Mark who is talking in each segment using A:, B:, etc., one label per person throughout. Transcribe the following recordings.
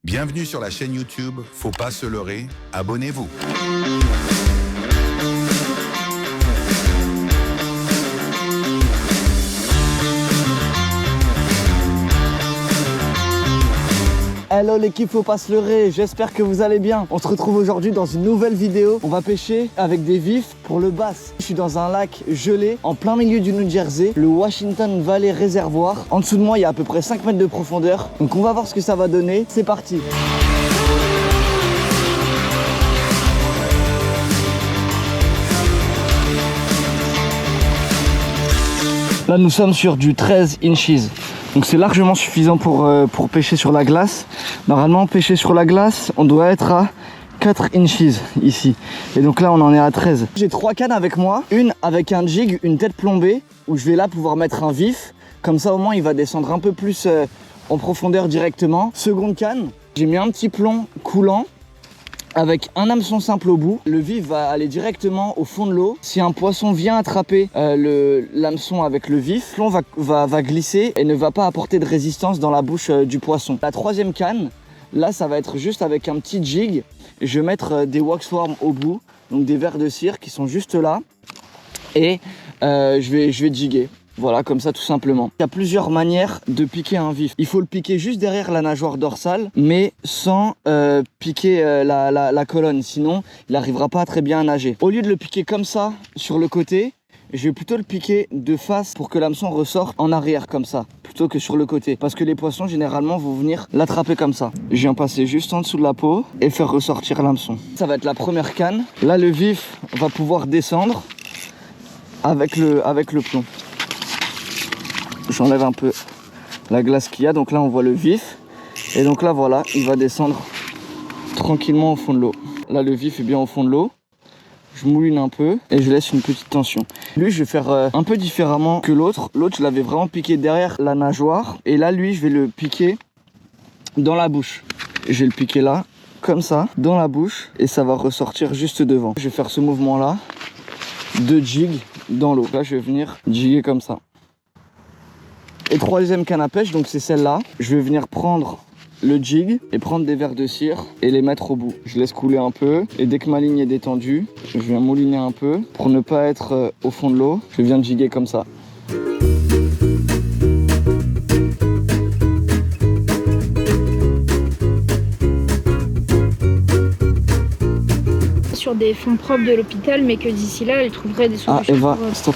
A: Bienvenue sur la chaîne YouTube Faut pas se leurrer, abonnez-vous.
B: Hello l'équipe Faut pas se leurrer, j'espère que vous allez bien. On se retrouve aujourd'hui dans une nouvelle vidéo. On va pêcher avec des vifs pour le bass. Je suis dans un lac gelé en plein milieu du New Jersey, le Washington Valley Reservoir. En dessous de moi, il y a à peu près 5 mètres de profondeur. Donc on va voir ce que ça va donner. C'est parti. Là nous sommes sur du 13 inches. Donc c'est largement suffisant pour pêcher sur la glace. Normalement pêcher sur la glace, on doit être à 4 inches ici. Et donc là on en est à 13. J'ai 3 cannes avec moi. Une avec un jig, une tête plombée, où je vais là pouvoir mettre un vif. Comme ça au moins il va descendre un peu plus en profondeur directement. Seconde canne, j'ai mis un petit plomb coulant avec un hameçon simple au bout. Le vif va aller directement au fond de l'eau. Si un poisson vient attraper l'hameçon avec le vif, le plomb va glisser et ne va pas apporter de résistance dans la bouche du poisson. La troisième canne, là ça va être juste avec un petit jig. Je vais mettre des waxworms au bout, donc des vers de cire qui sont juste là. Et je vais jiguer. Voilà, comme ça tout simplement. Il y a plusieurs manières de piquer un vif. Il faut le piquer juste derrière la nageoire dorsale, mais sans piquer la colonne. Sinon, il n'arrivera pas très bien à nager. Au lieu de le piquer comme ça, sur le côté, je vais plutôt le piquer de face pour que l'hameçon ressorte en arrière comme ça, plutôt que sur le côté. Parce que les poissons, généralement, vont venir l'attraper comme ça. Je viens passer juste en dessous de la peau et faire ressortir l'hameçon. Ça va être la première canne. Là, le vif va pouvoir descendre avec le plomb. J'enlève un peu la glace qu'il y a, donc là on voit le vif. Et donc là voilà, il va descendre tranquillement au fond de l'eau. Là le vif est bien au fond de l'eau. Je mouline un peu et je laisse une petite tension. Lui je vais faire un peu différemment que l'autre. L'autre je l'avais vraiment piqué derrière la nageoire. Et là lui je vais le piquer dans la bouche. Je vais le piquer là, comme ça, dans la bouche. Et ça va ressortir juste devant. Je vais faire ce mouvement là, de jig dans l'eau. Là je vais venir jiguer comme ça. Et troisième canne à pêche, donc c'est celle-là. Je vais venir prendre le jig et prendre des vers de cire et les mettre au bout. Je laisse couler un peu et dès que ma ligne est détendue, je viens mouliner un peu pour ne pas être au fond de l'eau. Je viens de jiguer comme ça.
C: Sur des fonds propres de l'hôpital, mais que d'ici là, elle trouverait des solutions.
B: Ah Eva, stop.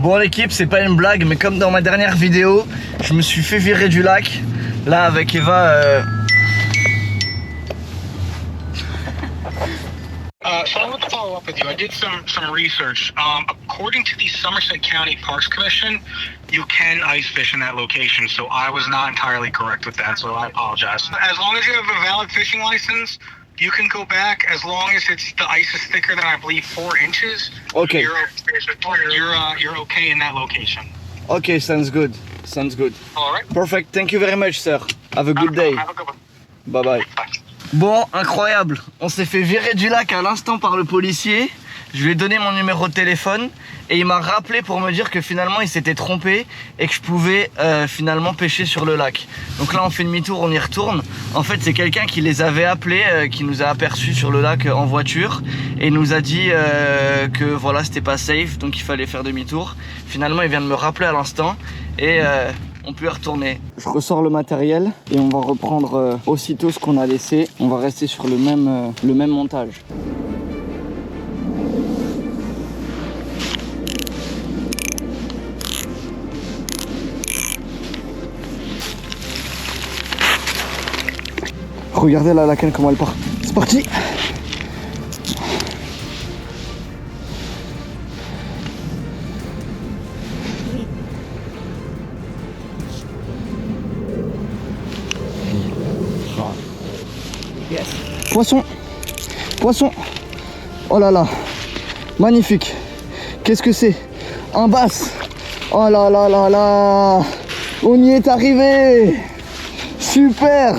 B: Bon l'équipe, c'est pas une blague, mais comme dans ma dernière vidéo, je me suis fait virer du lac. Là avec Eva.
D: So I want to follow up with you. I did some research. According to the Somerset County Parks Commission, you can ice fish in that location. So I was not entirely correct with that. So I apologize. As long as you have a valid fishing license, you can go back as long as the ice is thicker than I believe 4 inches.
B: Okay.
D: You're okay in that location.
B: Okay, sounds good. Sounds good.
D: All right.
B: Perfect. Thank you very much, sir. Have a good day.
D: Have a good one.
B: Bye bye. Bon, incroyable. On s'est fait virer du lac à l'instant par le policier. Je lui ai donné mon numéro de téléphone et il m'a rappelé pour me dire que finalement il s'était trompé et que je pouvais finalement pêcher sur le lac. Donc là on fait demi-tour, on y retourne. En fait c'est quelqu'un qui les avait appelés, qui nous a aperçus sur le lac en voiture et nous a dit que voilà c'était pas safe, donc il fallait faire demi-tour. Finalement il vient de me rappeler à l'instant et on peut y retourner. Je ressors le matériel et on va reprendre aussitôt ce qu'on a laissé. On va rester sur le même montage. Regardez là la canne comment elle part. C'est parti. Yes. Poisson. Poisson. Oh là là. Magnifique. Qu'est-ce que c'est? Un bass. Oh là là là là. On y est arrivé. Super.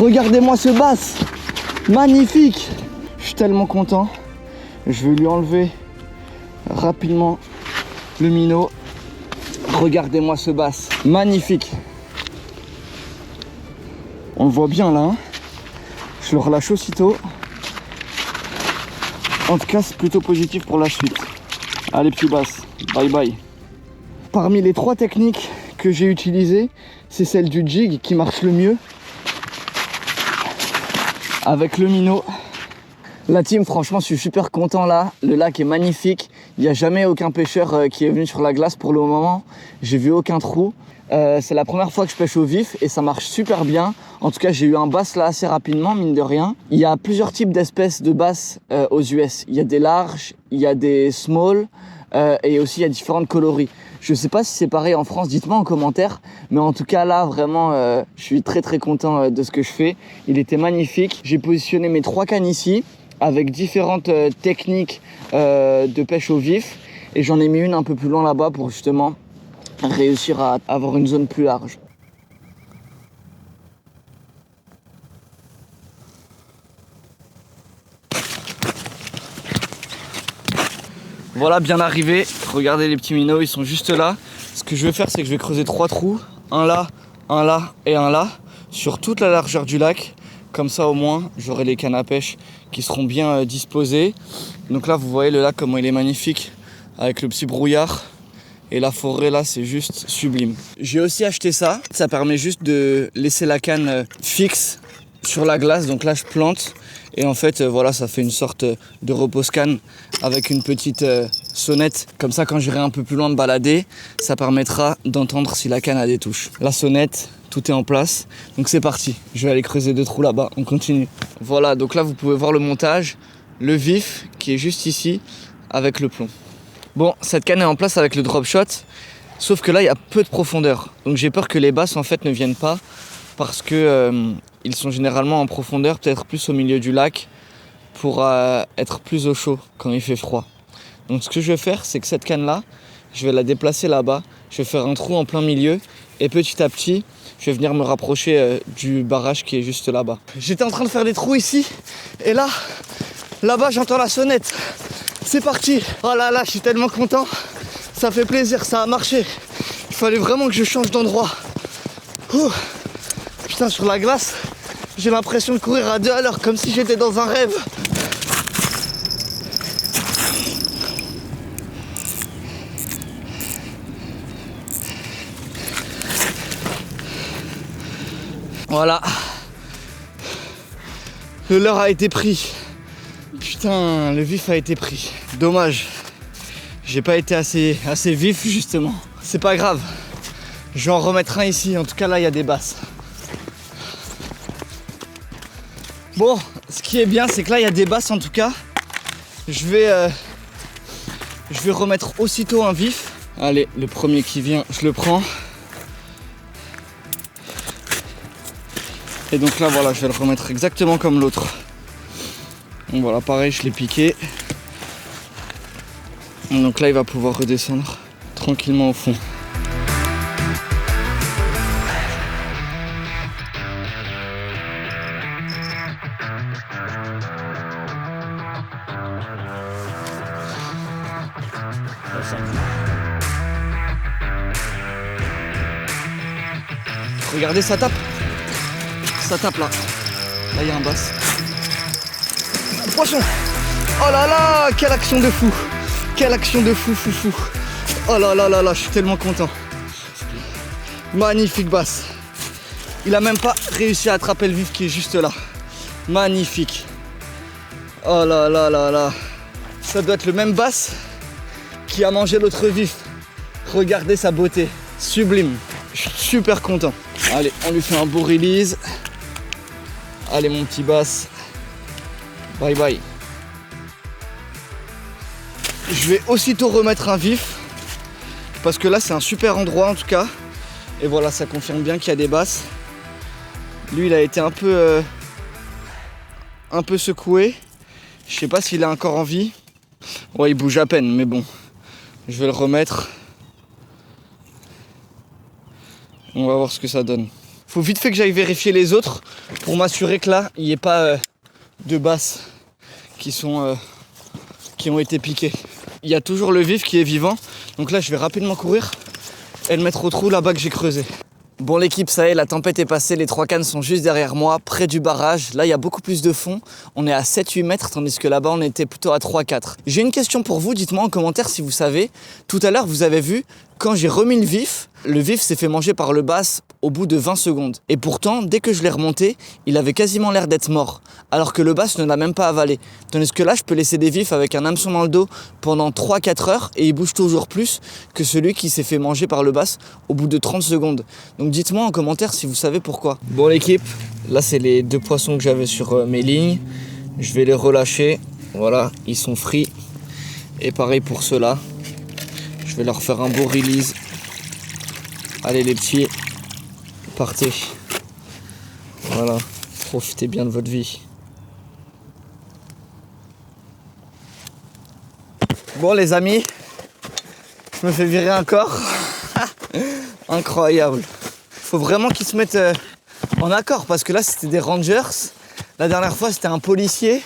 B: Regardez-moi ce bass, magnifique. Je suis tellement content. Je vais lui enlever rapidement le minot. Regardez-moi ce bass, magnifique. On le voit bien là, hein. Je le relâche aussitôt. En tout cas, c'est plutôt positif pour la suite. Allez, petit bass, bye bye. Parmi les 3 techniques que j'ai utilisées, c'est celle du jig qui marche le mieux. Avec le minot. La team, franchement, je suis super content là. Le lac est magnifique. Il n'y a jamais aucun pêcheur qui est venu sur la glace pour le moment. J'ai vu aucun trou. C'est la première fois que je pêche au vif et ça marche super bien. En tout cas, j'ai eu un bass là assez rapidement, mine de rien. Il y a plusieurs types d'espèces de bass aux US. Il y a des larges, il y a des small et aussi il y a différentes coloris. Je sais pas si c'est pareil en France, dites-moi en commentaire. Mais en tout cas là, vraiment, je suis très très content de ce que je fais. Il était magnifique. J'ai positionné mes 3 cannes ici avec différentes techniques de pêche au vif. Et j'en ai mis une un peu plus loin là-bas pour justement réussir à avoir une zone plus large. Voilà, bien arrivé. Regardez les petits minots, ils sont juste là. Ce que je vais faire, c'est que je vais creuser 3 trous. Un là et un là. Sur toute la largeur du lac. Comme ça, au moins, j'aurai les cannes à pêche qui seront bien disposées. Donc là, vous voyez le lac, comment il est magnifique. Avec le petit brouillard. Et la forêt là, c'est juste sublime. J'ai aussi acheté ça. Ça permet juste de laisser la canne fixe sur la glace. Donc là, je plante. Et en fait, voilà, ça fait une sorte de repose-canne avec une petite sonnette. Comme ça, quand j'irai un peu plus loin me balader, ça permettra d'entendre si la canne a des touches. La sonnette, tout est en place. Donc c'est parti. Je vais aller creuser 2 trous là-bas. On continue. Voilà, donc là, vous pouvez voir le montage. Le vif qui est juste ici avec le plomb. Bon, cette canne est en place avec le drop shot, sauf que là, il y a peu de profondeur. Donc j'ai peur que les basses, en fait, ne viennent pas parce que ils sont généralement en profondeur, peut-être plus au milieu du lac, pour être plus au chaud quand il fait froid. Donc ce que je vais faire, c'est que cette canne-là, je vais la déplacer là-bas, je vais faire un trou en plein milieu, et petit à petit, je vais venir me rapprocher du barrage qui est juste là-bas. J'étais en train de faire des trous ici, et là-bas, j'entends la sonnette. C'est parti. Oh là là, je suis tellement content. Ça fait plaisir, ça a marché. Il fallait vraiment que je change d'endroit. Ouh. Putain, sur la glace, j'ai l'impression de courir à 2 à l'heure, comme si j'étais dans un rêve. Voilà. Le leurre a été pris. Putain, le vif a été pris. Dommage. J'ai pas été assez vif justement. C'est pas grave. Je vais en remettre un ici. En tout cas là il y a des basses. Bon, ce qui est bien c'est que là il y a des basses en tout cas. Je vais remettre aussitôt un vif. Allez, le premier qui vient, je le prends. Et donc là voilà, je vais le remettre exactement comme l'autre. Donc voilà, pareil, je l'ai piqué. Donc là, il va pouvoir redescendre tranquillement au fond. Regardez, ça tape. Ça tape là. Là, il y a un bass. Poisson! Oh là là, quelle action de fou! Quelle action de fou, fou, fou! Oh là là là là, je suis tellement content. Magnifique basse. Il a même pas réussi à attraper le vif qui est juste là. Magnifique. Oh là là là là. Ça doit être le même bass qui a mangé l'autre vif. Regardez sa beauté. Sublime. Je suis super content. Allez, on lui fait un beau release. Allez mon petit bass. Bye bye. Je vais aussitôt remettre un vif parce que là c'est un super endroit en tout cas. Et voilà, ça confirme bien qu'il y a des basses. Lui il a été un peu secoué. Je sais pas s'il est encore en vie. Ouais, il bouge à peine mais bon. Je vais le remettre. On va voir ce que ça donne. Faut vite fait que j'aille vérifier les autres pour m'assurer que là il n'y ait pas de basses qui ont été piquées. il y a toujours le vif qui est vivant. Donc là, je vais rapidement courir et le mettre au trou là-bas que j'ai creusé. Bon l'équipe, ça y est, la tempête est passée, les 3 cannes sont juste derrière moi, près du barrage. Là, il y a beaucoup plus de fond, on est à 7-8 mètres, tandis que là-bas, on était plutôt à 3-4. J'ai une question pour vous, dites-moi en commentaire si vous savez. Tout à l'heure, vous avez vu, quand j'ai remis le vif s'est fait manger par le bass au bout de 20 secondes. Et pourtant, dès que je l'ai remonté, il avait quasiment l'air d'être mort, alors que le bass ne l'a même pas avalé. Tandis que là, je peux laisser des vifs avec un hameçon dans le dos pendant 3-4 heures et il bouge toujours plus que celui qui s'est fait manger par le bass au bout de 30 secondes. Donc dites-moi en commentaire si vous savez pourquoi. Bon l'équipe, là c'est les 2 poissons que j'avais sur mes lignes. Je vais les relâcher. Voilà, ils sont frits. Et pareil pour ceux-là. Je vais leur faire un beau release. Allez les petits, partez. Voilà, profitez bien de votre vie. Bon les amis, je me fais virer encore. Incroyable. Faut vraiment qu'ils se mettent en accord parce que là c'était des rangers. La dernière fois c'était un policier.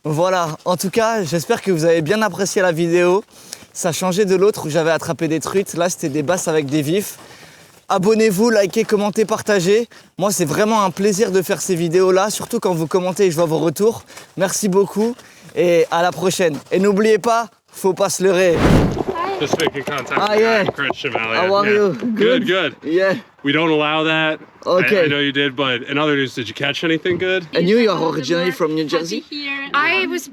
B: Voilà, en tout cas j'espère que vous avez bien apprécié la vidéo. Ça changeait de l'autre où j'avais attrapé des truites. Là c'était des basses avec des vifs. Abonnez-vous, likez, commentez, partagez. Moi, c'est vraiment un plaisir de faire ces vidéos-là, surtout quand vous commentez et je vois vos retours. Merci beaucoup et à la prochaine. Et n'oubliez pas, faut pas se leurrer.
E: Just making contact
B: Ah,
E: with
B: yeah.
E: Christian Valley.
B: How are you?
E: Good.
B: Yeah.
E: We don't allow that.
B: Okay.
E: I know you did, but in other news, did you catch anything good?
B: And you are originally from New Jersey?
F: I was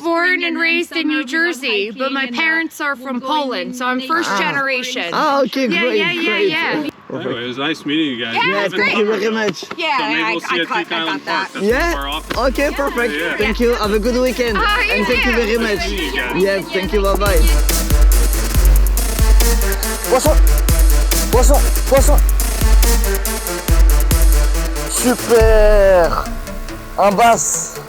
F: born and raised in New Jersey, but my parents are from Poland, so I'm first generation.
B: Ah, okay, great, great.
F: Yeah.
E: Anyway, it was nice meeting you guys.
F: Yeah,
E: You
B: Yeah,
E: live in
B: thank you
E: Buffalo.
B: very much.
E: So maybe we'll see you at Peak Island Park. That's
B: Yeah?
E: our office.
B: Okay, perfect.
F: Yeah.
B: Thank you. Have a good weekend.
F: Ah,
B: And thank you
F: yeah.
B: very much.
E: See you guys.
B: Yeah, thank you. Bye bye. Poisson, poisson, poisson. Super. Un bass.